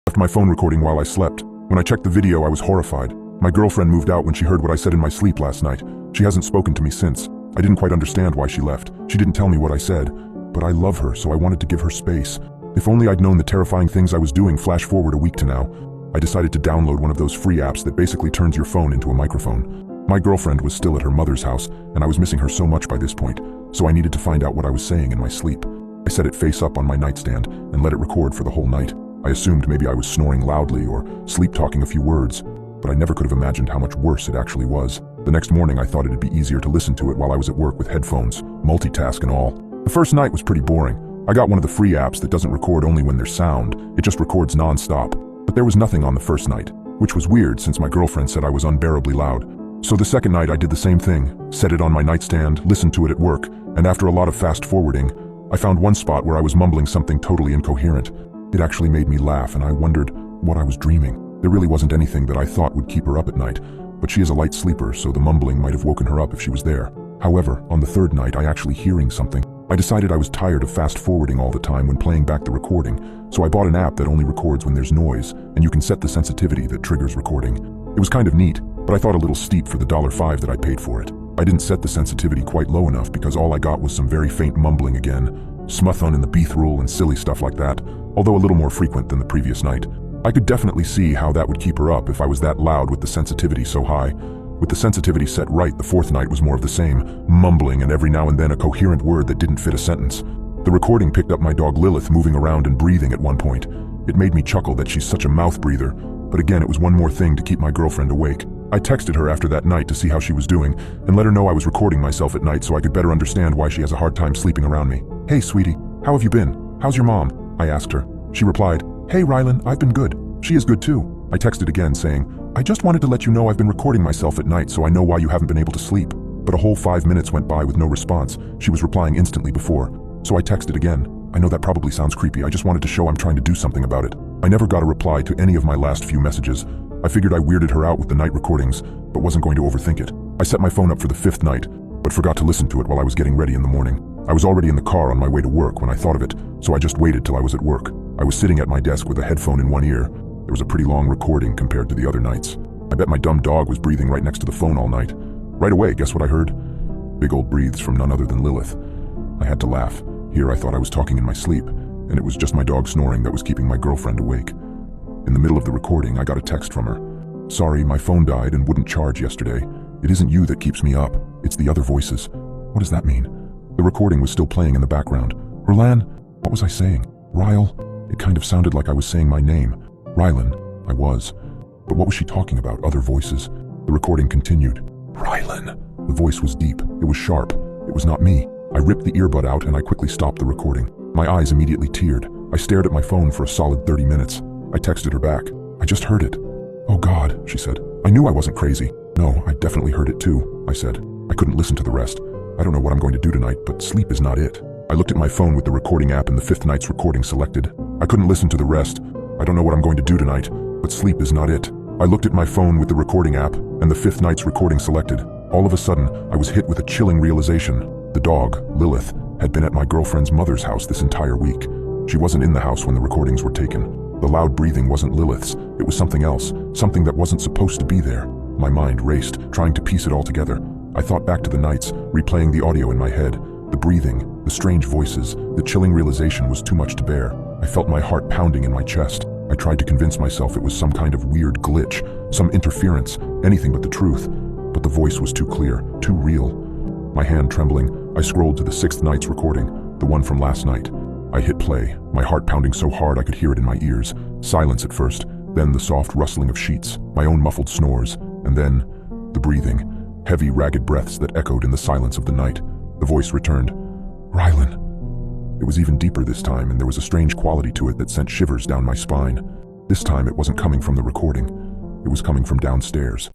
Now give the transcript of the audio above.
Left my phone recording while I slept. When I checked the video, I was horrified. My girlfriend moved out when she heard what I said in my sleep last night. She hasn't spoken to me since. I didn't quite understand why she left. She didn't tell me what I said. But I love her, so I wanted to give her space. If only I'd known the terrifying things I was doing. Flash forward a week to now. I decided to download one of those free apps that basically turns your phone into a microphone. My girlfriend was still at her mother's house, and I was missing her so much by this point, so I needed to find out what I was saying in my sleep. I set it face up on my nightstand and let it record for the whole night. I assumed maybe I was snoring loudly or sleep-talking a few words, but I never could have imagined how much worse it actually was. The next morning, I thought it'd be easier to listen to it while I was at work with headphones, multitask and all. The first night was pretty boring. I got one of the free apps that doesn't record only when there's sound, it just records non-stop. But there was nothing on the first night, which was weird since my girlfriend said I was unbearably loud. So the second night I did the same thing, set it on my nightstand, listened to it at work, and after a lot of fast-forwarding, I found one spot where I was mumbling something totally incoherent. It actually made me laugh, and I wondered what I was dreaming. There really wasn't anything that I thought would keep her up at night, but she is a light sleeper, so the mumbling might have woken her up if she was there. However, on the third night, I actually hearing something. I decided I was tired of fast-forwarding all the time when playing back the recording, so I bought an app that only records when there's noise, and you can set the sensitivity that triggers recording. It was kind of neat, but I thought a little steep for the $5 that I paid for it. I didn't set the sensitivity quite low enough because all I got was some very faint mumbling again, smuthun in the beeth rule and silly stuff like that, although a little more frequent than the previous night. I could definitely see how that would keep her up if I was that loud with the sensitivity so high. With the sensitivity set right, the fourth night was more of the same, mumbling and every now and then a coherent word that didn't fit a sentence. The recording picked up my dog Lilith moving around and breathing at one point. It made me chuckle that she's such a mouth breather, but again it was one more thing to keep my girlfriend awake. I texted her after that night to see how she was doing and let her know I was recording myself at night so I could better understand why she has a hard time sleeping around me. "Hey sweetie, how have you been? How's your mom?" I asked her. She replied, "Hey Rylan, I've been good. She is good too." I texted again saying, "I just wanted to let you know I've been recording myself at night so I know why you haven't been able to sleep." But a whole 5 minutes went by with no response. She was replying instantly before. So I texted again. I know that probably sounds creepy. I just wanted to show I'm trying to do something about it. I never got a reply to any of my last few messages. I figured I weirded her out with the night recordings, but wasn't going to overthink it. I set my phone up for the fifth night, but forgot to listen to it while I was getting ready in the morning. I was already in the car on my way to work when I thought of it, so I just waited till I was at work. I was sitting at my desk with a headphone in one ear. There was a pretty long recording compared to the other nights. I bet my dumb dog was breathing right next to the phone all night. Right away, guess what I heard? Big old breathes from none other than Lilith. I had to laugh. Here I thought I was talking in my sleep, and it was just my dog snoring that was keeping my girlfriend awake. In the middle of the recording, I got a text from her. "Sorry, my phone died and wouldn't charge yesterday. It isn't you that keeps me up, it's the other voices." What does that mean? The recording was still playing in the background. "Rylan?" What was I saying? "Ryle?" It kind of sounded like I was saying my name. Rylan, I was. But what was she talking about? Other voices? The recording continued. "Rylan." The voice was deep. It was sharp. It was not me. I ripped the earbud out and I quickly stopped the recording. My eyes immediately teared. I stared at my phone for a solid 30 minutes. I texted her back. "I just heard it." "Oh God," she said. "I knew I wasn't crazy." "No, I definitely heard it too," I said. I couldn't listen to the rest. I don't know what I'm going to do tonight, but sleep is not it. I looked at my phone with the recording app and the fifth night's recording selected. I couldn't listen to the rest. I don't know what I'm going to do tonight, but sleep is not it. I looked at my phone with the recording app and the fifth night's recording selected. All of a sudden, I was hit with a chilling realization. The dog, Lilith, had been at my girlfriend's mother's house this entire week. She wasn't in the house when the recordings were taken. The loud breathing wasn't Lilith's. It was something else, something that wasn't supposed to be there. My mind raced, trying to piece it all together. I thought back to the nights, replaying the audio in my head. The breathing, the strange voices, the chilling realization was too much to bear. I felt my heart pounding in my chest. I tried to convince myself it was some kind of weird glitch, some interference, anything but the truth. But the voice was too clear, too real. My hand trembling, I scrolled to the sixth night's recording, the one from last night. I hit play, my heart pounding so hard I could hear it in my ears. Silence at first, then the soft rustling of sheets, my own muffled snores, and then the breathing, heavy, ragged breaths that echoed in the silence of the night. The voice returned. "Rylan." It was even deeper this time, and there was a strange quality to it that sent shivers down my spine. This time it wasn't coming from the recording. It was coming from downstairs.